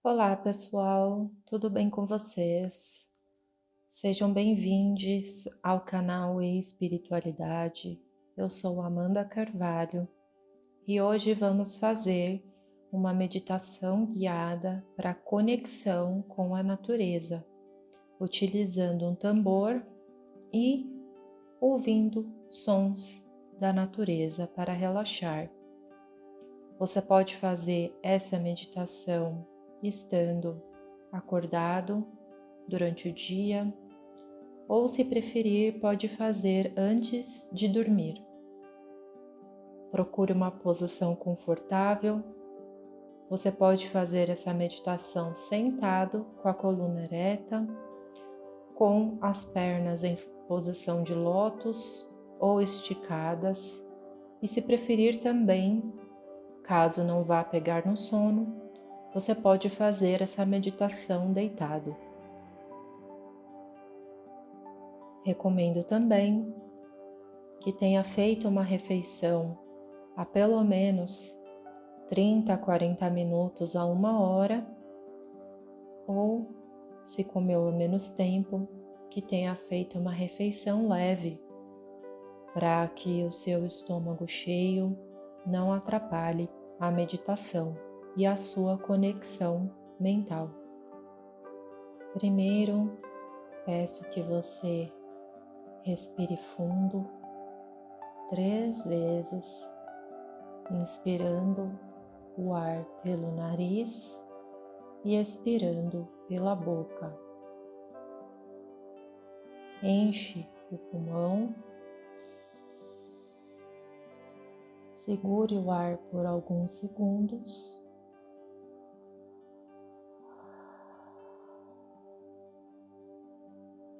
Olá, pessoal, tudo bem com vocês? Sejam bem-vindos ao canal Espiritualidade. Eu sou Amanda Carvalho e hoje vamos fazer uma meditação guiada para conexão com a natureza, utilizando um tambor e ouvindo sons da natureza para relaxar. Você pode fazer essa meditação estando acordado durante o dia, ou se preferir, pode fazer antes de dormir. Procure uma posição confortável. Você pode fazer essa meditação sentado, com a coluna ereta, com as pernas em posição de lótus ou esticadas, e se preferir também, caso não vá pegar no sono, você pode fazer essa meditação deitado. Recomendo também que tenha feito uma refeição há pelo menos 30 a 40 minutos a 1 hora, ou, se comeu há menos tempo, que tenha feito uma refeição leve, para que o seu estômago cheio não atrapalhe a meditação e a sua conexão mental. Primeiro, peço que você respire fundo 3 vezes, inspirando o ar pelo nariz e expirando pela boca. Enche o pulmão, segure o ar por alguns segundos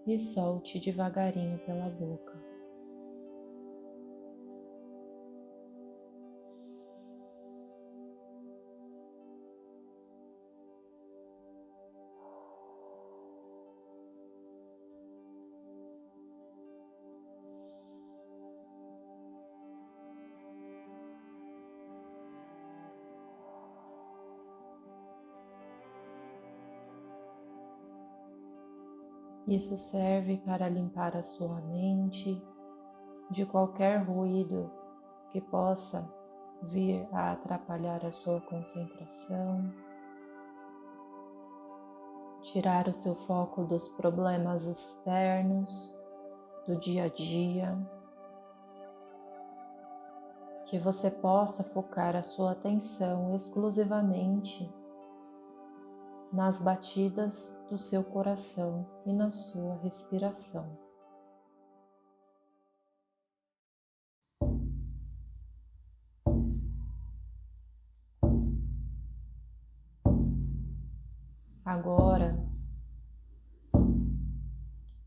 e solte devagarinho pela boca. Isso serve para limpar a sua mente de qualquer ruído que possa vir a atrapalhar a sua concentração, tirar o seu foco dos problemas externos do dia a dia, que você possa focar a sua atenção exclusivamente nas batidas do seu coração e na sua respiração. Agora,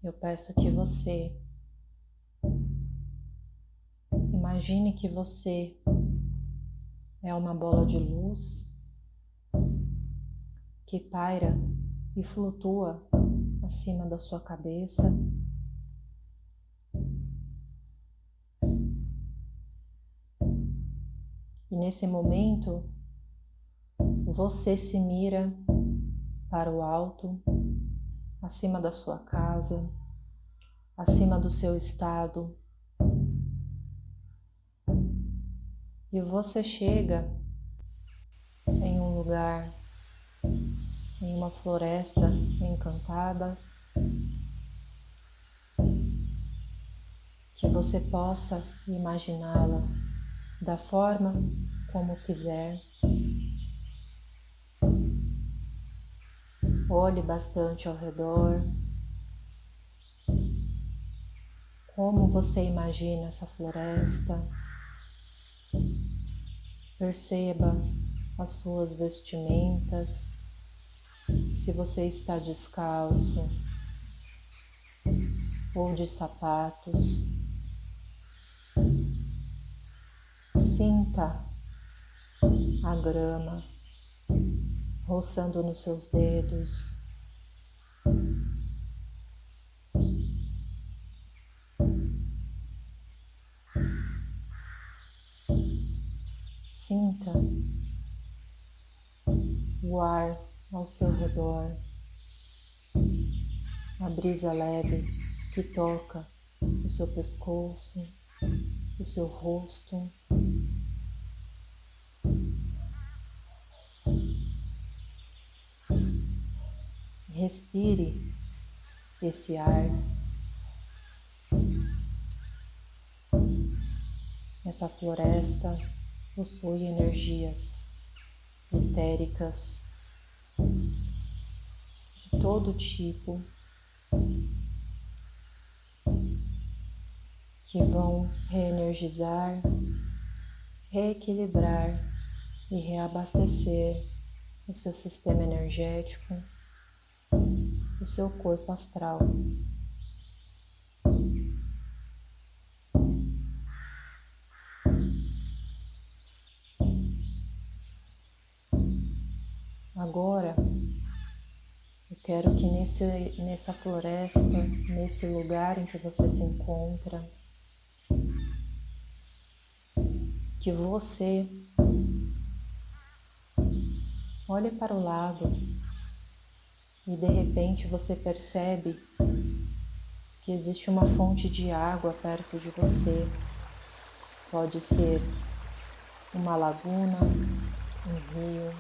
eu peço que você imagine que você é uma bola de luz que paira e flutua acima da sua cabeça. E nesse momento, você se mira para o alto, acima da sua casa, acima do seu estado. E você chega em um lugar, em uma floresta encantada, que você possa imaginá-la da forma como quiser. Olhe bastante ao redor. Como você imagina essa floresta? Perceba as suas vestimentas, se você está descalço ou de sapatos. Sinta a grama roçando nos seus dedos. Sinta o ar ao seu redor, a brisa leve que toca o seu pescoço, o seu rosto. Respire esse ar, essa floresta possui energias etéricas de todo tipo que vão reenergizar, reequilibrar e reabastecer o seu sistema energético, o seu corpo astral. Agora, eu quero que nessa floresta, nesse lugar em que você se encontra, que você olhe para o lado e de repente você percebe que existe uma fonte de água perto de você. Pode ser uma laguna, um rio,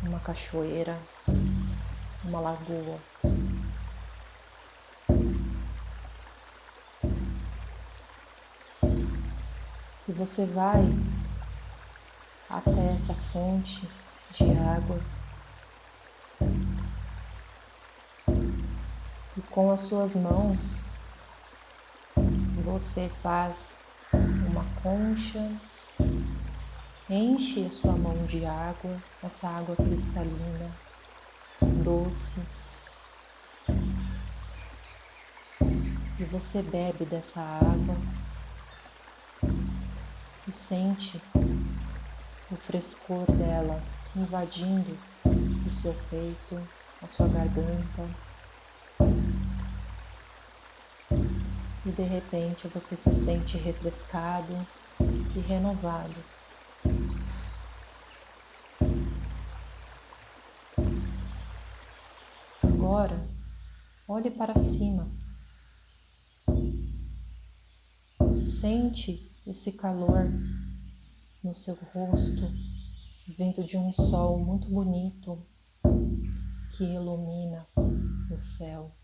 uma cachoeira, uma lagoa. E você vai até essa fonte de água e com as suas mãos você faz uma concha, enche a sua mão de água, essa água cristalina, doce, e você bebe dessa água e sente o frescor dela invadindo o seu peito, a sua garganta. E de repente você se sente refrescado e renovado. Agora, olhe para cima. Sente esse calor no seu rosto, vindo de um sol muito bonito que ilumina o céu.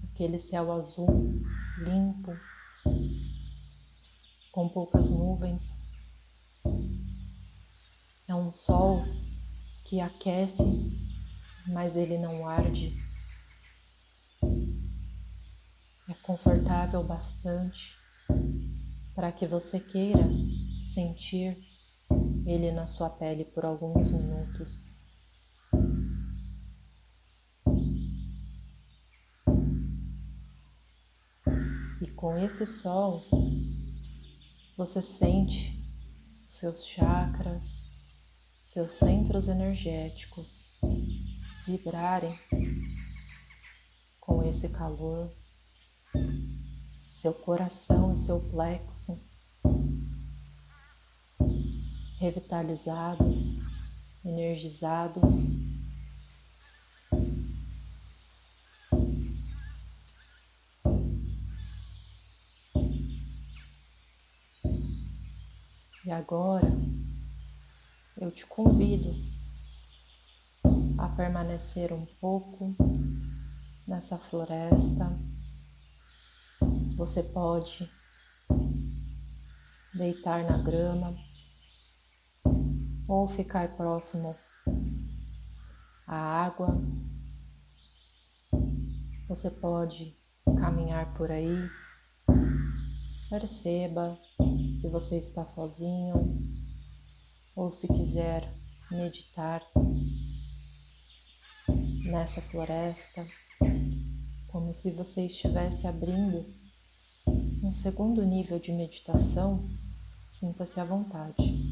Aquele céu azul, limpo, com poucas nuvens. É um sol que aquece, mas ele não arde. É confortável bastante para que você queira sentir ele na sua pele por alguns minutos. E com esse sol, você sente os seus chakras, seus centros energéticos vibrarem com esse calor, seu coração e seu plexo revitalizados, energizados. E agora eu te convido a permanecer um pouco nessa floresta. Você pode deitar na grama ou ficar próximo à água. Você pode caminhar por aí. Perceba se você está sozinho ou se quiser meditar nessa floresta, como se você estivesse abrindo um segundo nível de meditação. Sinta-se à vontade.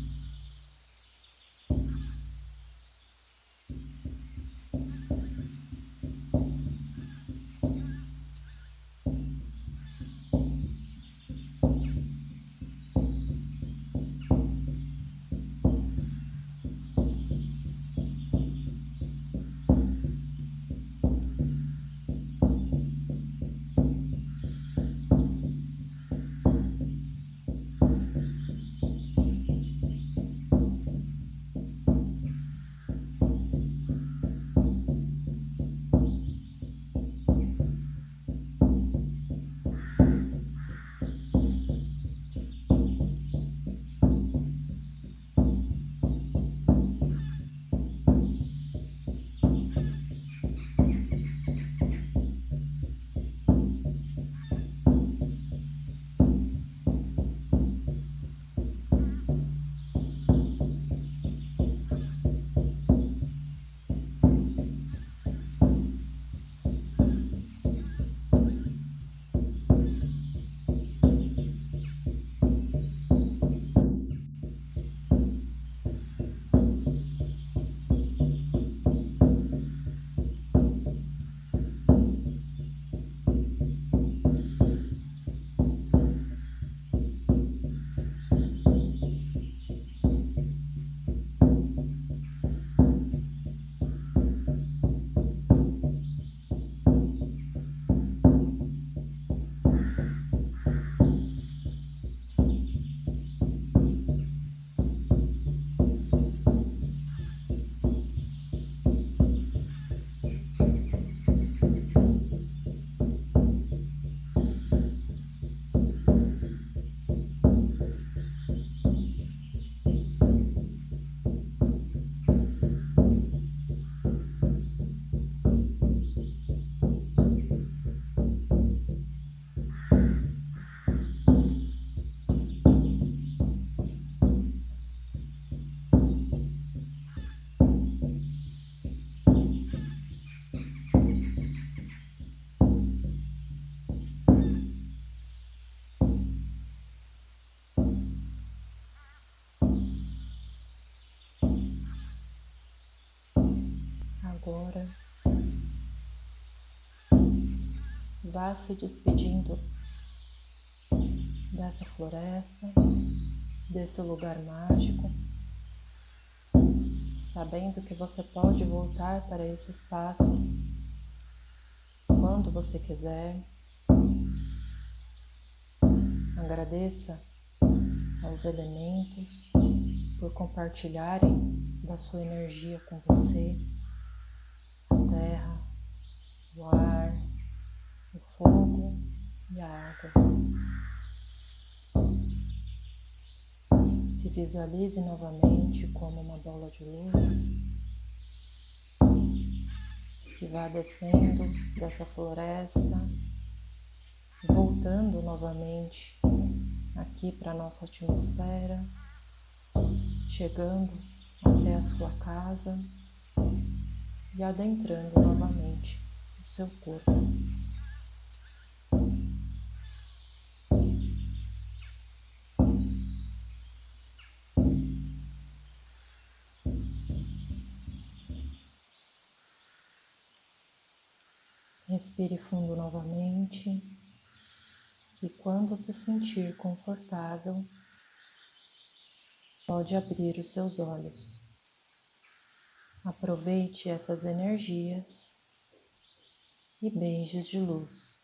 agora, vá se despedindo dessa floresta, desse lugar mágico, sabendo que você pode voltar para esse espaço quando você quiser. Agradeça aos elementos por compartilharem da sua energia com você, a terra, o ar, o fogo e a água. Se visualize novamente como uma bola de luz que vai descendo dessa floresta, voltando novamente aqui para a nossa atmosfera, chegando até a sua casa e adentrando novamente o seu corpo. Respire fundo novamente e quando se sentir confortável, pode abrir os seus olhos. Aproveite essas energias e beijos de luz.